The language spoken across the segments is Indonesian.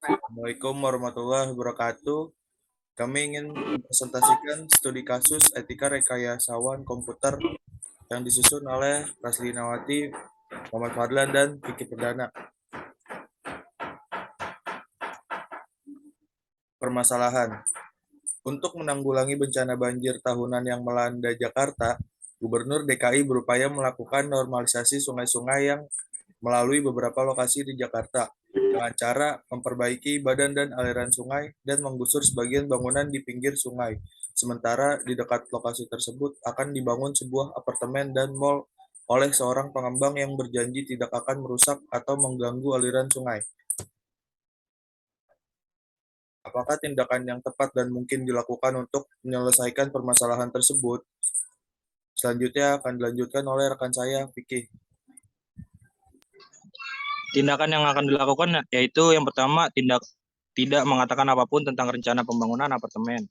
Assalamualaikum warahmatullahi wabarakatuh. Kami ingin mempresentasikan studi kasus etika rekayasawan komputer yang disusun oleh Raslinawati, Muhammad Fadlan, dan Vicky Perdana. Permasalahan. Untuk menanggulangi bencana banjir tahunan yang melanda Jakarta, Gubernur DKI berupaya melakukan normalisasi sungai-sungai yang melalui beberapa lokasi di Jakarta dengan cara memperbaiki badan dan aliran sungai dan menggusur sebagian bangunan di pinggir sungai. Sementara di dekat lokasi tersebut akan dibangun sebuah apartemen dan mal oleh seorang pengembang yang berjanji tidak akan merusak atau mengganggu aliran sungai. Apakah tindakan yang tepat dan mungkin dilakukan untuk menyelesaikan permasalahan tersebut? Selanjutnya akan dilanjutkan oleh rekan saya, Vicky. Tindakan yang akan dilakukan yaitu yang pertama, tidak mengatakan apapun tentang rencana pembangunan apartemen.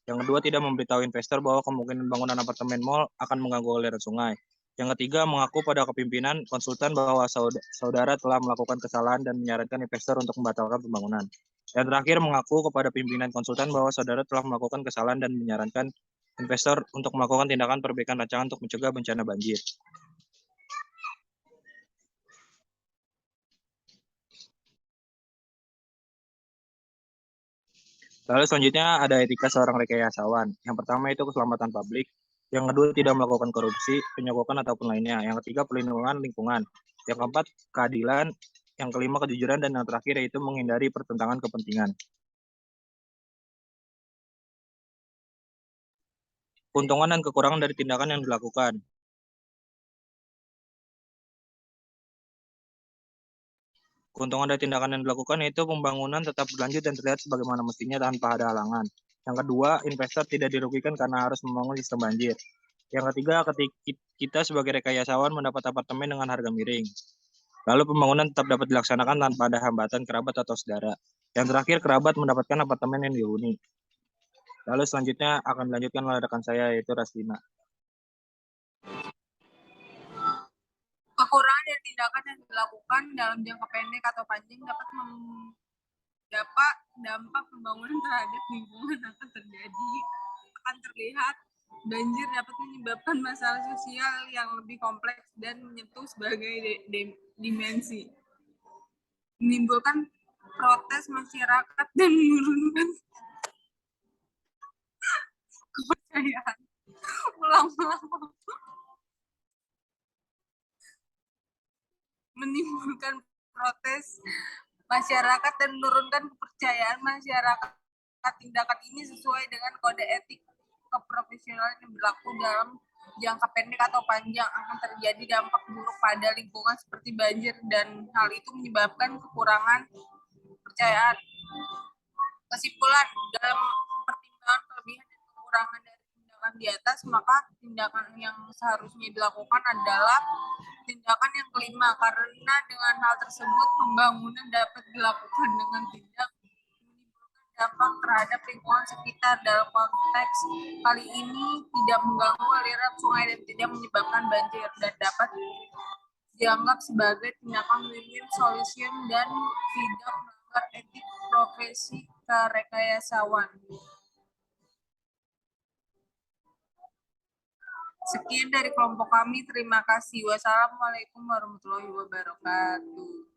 Yang kedua, tidak memberitahu investor bahwa kemungkinan bangunan apartemen mal akan mengganggu aliran sungai. Yang ketiga, mengaku pada kepimpinan konsultan bahwa saudara telah melakukan kesalahan dan menyarankan investor untuk membatalkan pembangunan. Yang terakhir, mengaku kepada pimpinan konsultan bahwa saudara telah melakukan kesalahan dan menyarankan investor untuk melakukan tindakan perbaikan rancangan untuk mencegah bencana banjir. Lalu selanjutnya ada etika seorang rekayasawan. Yang pertama itu keselamatan publik. Yang kedua tidak melakukan korupsi, penyogokan ataupun lainnya. Yang ketiga pelindungan lingkungan. Yang keempat keadilan. Yang kelima kejujuran dan yang terakhir yaitu menghindari pertentangan kepentingan. Keuntungan dan kekurangan dari tindakan yang dilakukan. Keuntungan dari tindakan yang dilakukan yaitu pembangunan tetap berlanjut dan terlihat sebagaimana mestinya tanpa ada halangan. Yang kedua, investor tidak dirugikan karena harus membangun sistem banjir. Yang ketiga, ketika kita sebagai rekayasawan mendapat apartemen dengan harga miring. Lalu pembangunan tetap dapat dilaksanakan tanpa ada hambatan kerabat atau saudara. Yang terakhir, kerabat mendapatkan apartemen yang dihuni. Lalu selanjutnya akan dilanjutkan oleh rekan saya yaitu Raslina. Kekurangan dari tindakan yang dilakukan dalam jangka pendek atau panjang dapat dampak pembangunan terhadap lingkungan akan terlihat. Banjir dapat menyebabkan masalah sosial yang lebih kompleks dan menyentuh sebagai dimensi, menimbulkan protes masyarakat dan menurunkan kepercayaan. Menimbulkan protes masyarakat dan menurunkan kepercayaan masyarakat. Tindakan ini sesuai dengan kode etik keprofesionalan yang berlaku dalam jangka pendek atau panjang akan terjadi dampak buruk pada lingkungan seperti banjir dan hal itu menyebabkan kekurangan kepercayaan. Kesimpulan, dalam pertimbangan kelebihan dan kekurangan dari tindakan di atas, maka tindakan yang seharusnya dilakukan adalah tindakan yang kelima, karena dengan hal tersebut pembangunan dapat dilakukan dengan tidak menimbulkan dampak terhadap lingkungan sekitar. Dalam konteks kali ini tidak mengganggu aliran sungai dan tidak menyebabkan banjir dan dapat dianggap sebagai tindakan win-win solution dan tidak melanggar etik profesi kerekayasawan. Sekian dari kelompok kami. Terima kasih. Wassalamualaikum warahmatullahi wabarakatuh.